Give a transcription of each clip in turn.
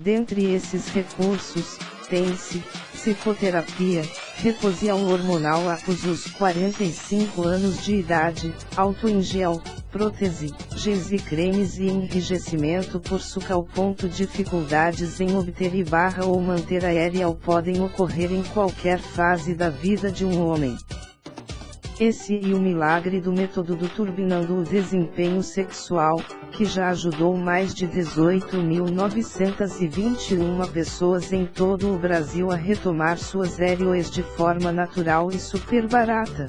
Dentre esses recursos, tem-se psicoterapia, reposição hormonal após os 45 anos de idade, álcool em gel, prótese, géis e cremes e enrijecimento por sucal. Dificuldades em obter e ou manter a ereção podem ocorrer em qualquer fase da vida de um homem. Esse e o milagre do método do turbinando o desempenho sexual, que já ajudou mais de 18.921 pessoas em todo o Brasil a retomar suas ereções de forma natural e super barata.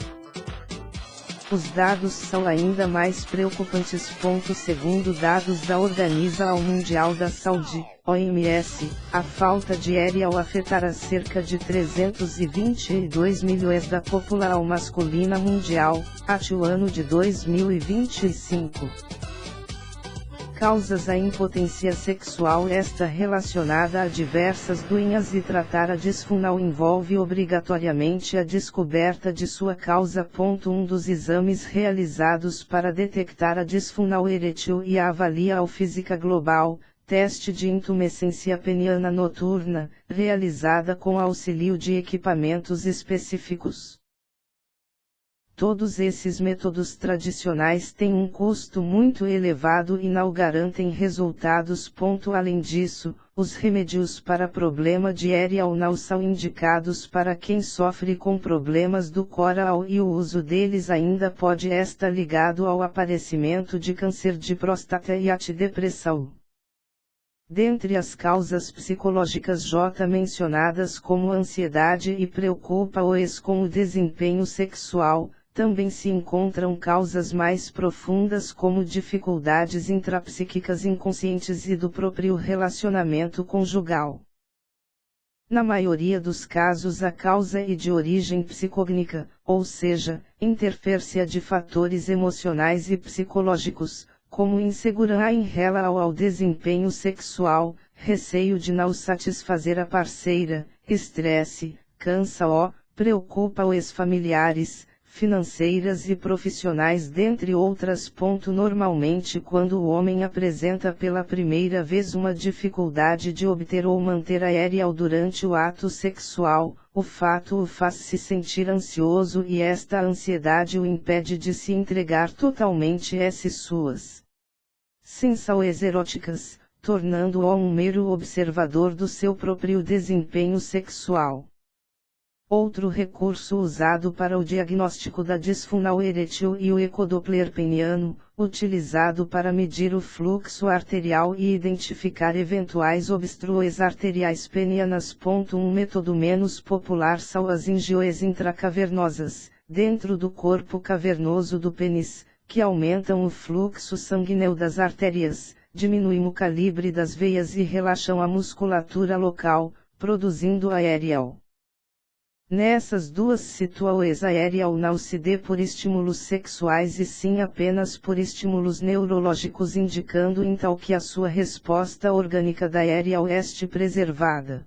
Os dados são ainda mais preocupantes. Segundo dados da Organização Mundial da Saúde, OMS, a falta de ereção afetará cerca de 322 milhões da população masculina mundial, até o ano de 2025. Causas: a impotência sexual está relacionada a diversas doenças e tratar a disfunção envolve obrigatoriamente a descoberta de sua causa. Um dos exames realizados para detectar a disfunção erétil e a avaliação física global, teste de intumescência peniana noturna, realizada com auxílio de equipamentos específicos. Todos esses métodos tradicionais têm um custo muito elevado e não garantem resultados. Além disso, os remédios para problema de ereção não são indicados para quem sofre com problemas do coração e o uso deles ainda pode estar ligado ao aparecimento de câncer de próstata e depressão. Dentre as causas psicológicas já mencionadas como ansiedade e preocupa-os com o desempenho sexual, também se encontram causas mais profundas como dificuldades intrapsíquicas inconscientes e do próprio relacionamento conjugal. Na maioria dos casos a causa é de origem psicogênica, ou seja, interferência de fatores emocionais e psicológicos, como insegurança em relação ao desempenho sexual, receio de não satisfazer a parceira, estresse, cansa-o, preocupa os familiares, financeiras e profissionais, dentre outras. Normalmente, quando o homem apresenta pela primeira vez uma dificuldade de obter ou manter a ereção durante o ato sexual, o fato o faz se sentir ansioso e esta ansiedade o impede de se entregar totalmente às suas sensações eróticas, tornando-o um mero observador do seu próprio desempenho sexual. Outro recurso usado para o diagnóstico da disfunção erétil e o ecodoppler peniano, utilizado para medir o fluxo arterial e identificar eventuais obstruções arteriais penianas. Um método menos popular são as angioes intracavernosas, dentro do corpo cavernoso do pênis, que aumentam o fluxo sanguíneo das artérias, diminuem o calibre das veias e relaxam a musculatura local, produzindo a ereção. Nessas duas situações a ereção não se dê por estímulos sexuais e sim apenas por estímulos neurológicos, indicando então que a sua resposta orgânica da ereção este preservada.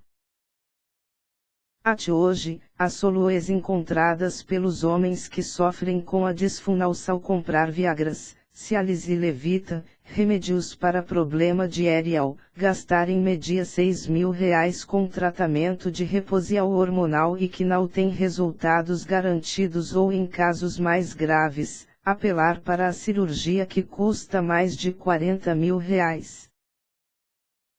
Até hoje, as soluções encontradas pelos homens que sofrem com a disfunção são comprar Viagras, Cialis e Levita, remédios para problema de ereção, gastar em média R$6.000 com tratamento de reposição hormonal e que não tem resultados garantidos, ou em casos mais graves, apelar para a cirurgia que custa mais de R$40.000.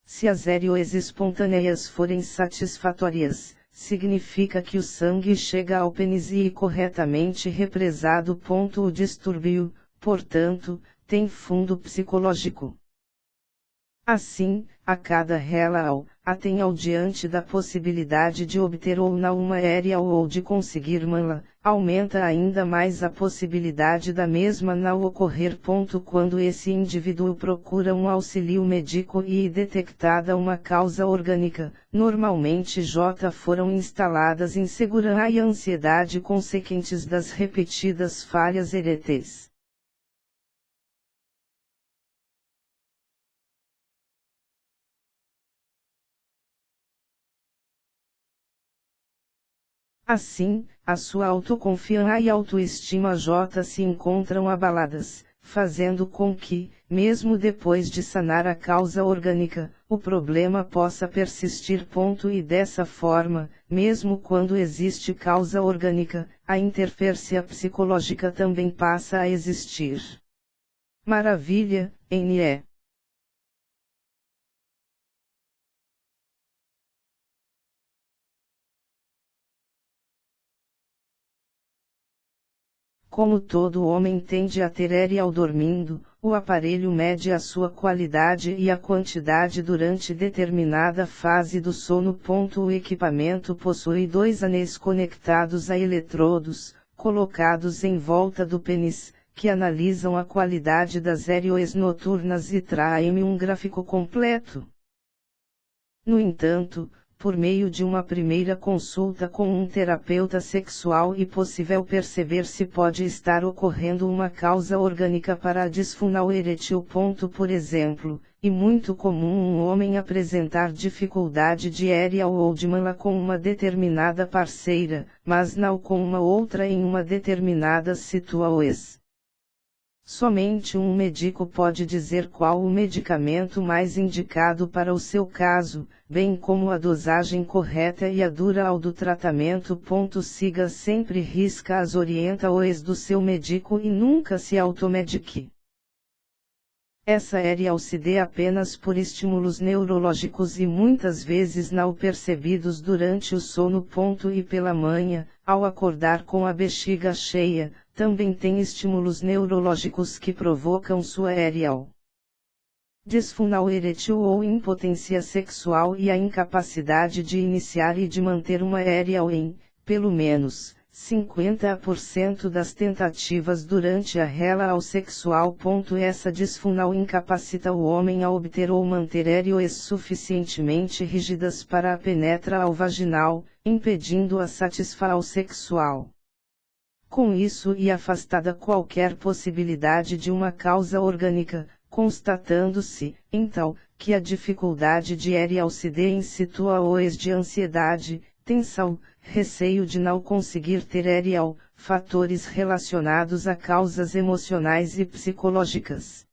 Se as ereções espontâneas forem satisfatórias, significa que o sangue chega ao pênis e corretamente represado. O distúrbio, portanto, tem fundo psicológico. Assim, a cada relação, atenham diante da possibilidade de obter ou não uma ereção ou de conseguir mala, aumenta ainda mais a possibilidade da mesma não ocorrer. Quando esse indivíduo procura um auxílio médico e detectada uma causa orgânica, normalmente já foram instaladas insegurança e ansiedade consequentes das repetidas falhas eréteis. Assim, a sua autoconfiança e autoestima já se encontram abaladas, fazendo com que, mesmo depois de sanar a causa orgânica, o problema possa persistir. E dessa forma, mesmo quando existe causa orgânica, a interferência psicológica também passa a existir. Maravilha, NE. Como todo homem tende a ter areal dormindo, o aparelho mede a sua qualidade e a quantidade durante determinada fase do sono. O equipamento possui 2 anéis conectados a eletrodos, colocados em volta do pênis, que analisam a qualidade das areolas noturnas e traem um gráfico completo. No entanto, por meio de uma primeira consulta com um terapeuta sexual é possível perceber se pode estar ocorrendo uma causa orgânica para a disfunção erétil. Por exemplo, é muito comum um homem apresentar dificuldade de areal ou de mala com uma determinada parceira, mas não com uma outra em uma determinada situação. Somente um médico pode dizer qual o medicamento mais indicado para o seu caso, bem como a dosagem correta e a duração do tratamento. Siga sempre risca as orientações do seu médico e nunca se automedique. Essa areal se dê apenas por estímulos neurológicos e muitas vezes não percebidos durante o sono. E pela manhã, ao acordar com a bexiga cheia, também tem estímulos neurológicos que provocam sua areal. Disfunção erétil ou impotência sexual e a incapacidade de iniciar e de manter uma areal em, pelo menos, 50% das tentativas durante a relação sexual. Essa disfunção incapacita o homem a obter ou manter areolas suficientemente rígidas para a penetração vaginal, impedindo a satisfação sexual. Com isso e afastada qualquer possibilidade de uma causa orgânica, constatando-se, então, que a dificuldade de areal se dê em situações de ansiedade, tensão, receio de não conseguir ter areal, fatores relacionados a causas emocionais e psicológicas.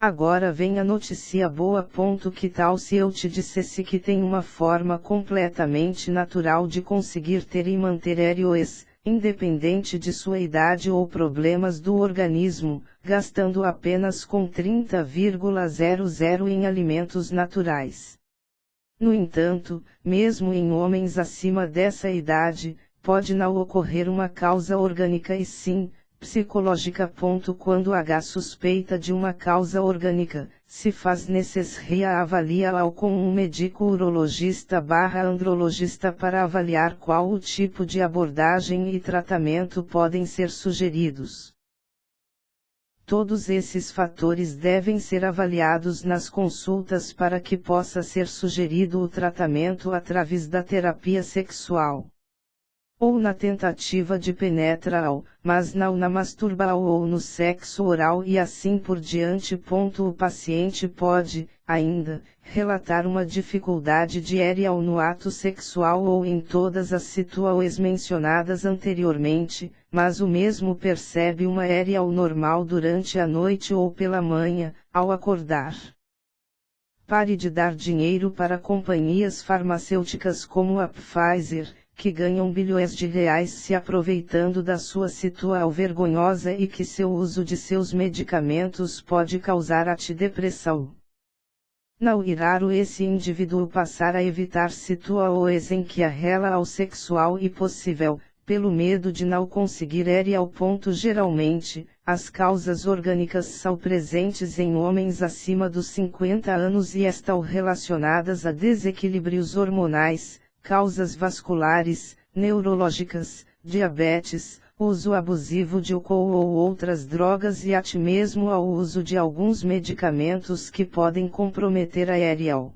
Agora vem a notícia boa. Que tal se eu te dissesse que tem uma forma completamente natural de conseguir ter e manter areolas, independente de sua idade ou problemas do organismo, gastando apenas com 30,00 em alimentos naturais. No entanto, mesmo em homens acima dessa idade, pode não ocorrer uma causa orgânica e sim, psicológica. Quando há suspeita de uma causa orgânica, se faz necessária avaliá-la com um médico urologista/andrologista para avaliar qual o tipo de abordagem e tratamento podem ser sugeridos. Todos esses fatores devem ser avaliados nas consultas para que possa ser sugerido o tratamento através da terapia sexual. Ou na tentativa de penetração, mas não na masturbação ou no sexo oral e assim por diante. O paciente pode, ainda, relatar uma dificuldade de areal no ato sexual ou em todas as situações mencionadas anteriormente, mas o mesmo percebe uma areal normal durante a noite ou pela manhã, ao acordar. Pare de dar dinheiro para companhias farmacêuticas como a Pfizer, que ganham bilhões de reais se aproveitando da sua situação vergonhosa e que seu uso de seus medicamentos pode causar antidepressão. Não é raro esse indivíduo passar a evitar situações em que a relação sexual é possível, pelo medo de não conseguir areal. Geralmente, as causas orgânicas são presentes em homens acima dos 50 anos e estão relacionadas a desequilíbrios hormonais, causas vasculares, neurológicas, diabetes, uso abusivo de álcool ou outras drogas e até mesmo ao uso de alguns medicamentos que podem comprometer a areal.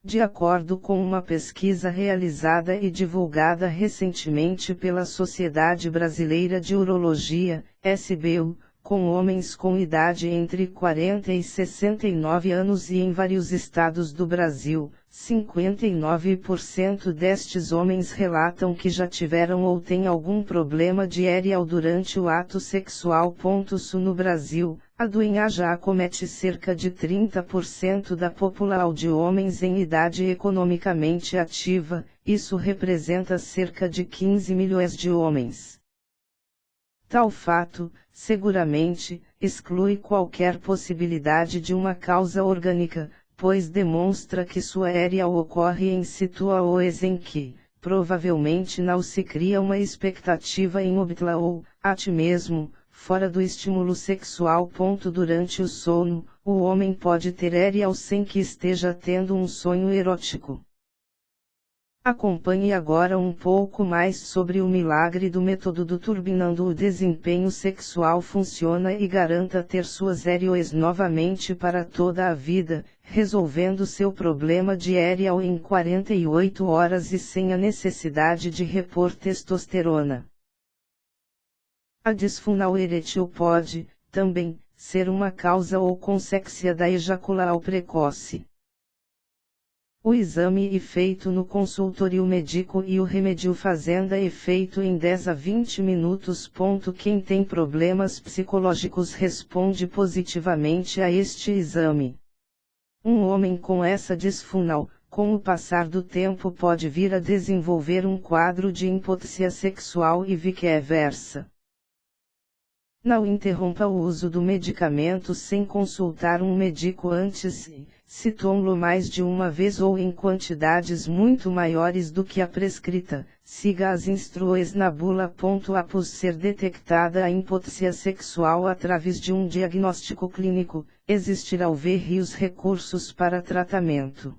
De acordo com uma pesquisa realizada e divulgada recentemente pela Sociedade Brasileira de Urologia, SBU, com homens com idade entre 40 e 69 anos e em vários estados do Brasil, 59% destes homens relatam que já tiveram ou têm algum problema de ereal durante o ato sexual. No Brasil, a doença já acomete cerca de 30% da população de homens em idade economicamente ativa, isso representa cerca de 15 milhões de homens. Tal fato, seguramente, exclui qualquer possibilidade de uma causa orgânica, pois demonstra que sua ereal ocorre em situações em que, provavelmente não se cria uma expectativa em obtê-la ou, até mesmo, fora do estímulo sexual. Durante o sono, o homem pode ter ereal sem que esteja tendo um sonho erótico. Acompanhe agora um pouco mais sobre o milagre do método do turbinando o desempenho sexual funciona e garanta ter suas ereoes novamente para toda a vida, resolvendo seu problema de ereal em 48 horas e sem a necessidade de repor testosterona. A disfunção erétil pode, também, ser uma causa ou consequência da ejaculação precoce. O exame é feito no consultório médico e o remédio fazenda é feito em 10 a 20 minutos. Quem tem problemas psicológicos responde positivamente a este exame. Um homem com essa disfunção, com o passar do tempo pode vir a desenvolver um quadro de impotência sexual e vice-versa. Não interrompa o uso do medicamento sem consultar um médico antes e, se tome-lo mais de uma vez ou em quantidades muito maiores do que a prescrita, siga as instruções na bula. Após ser detectada a impotência sexual através de um diagnóstico clínico, existirão vários recursos para tratamento.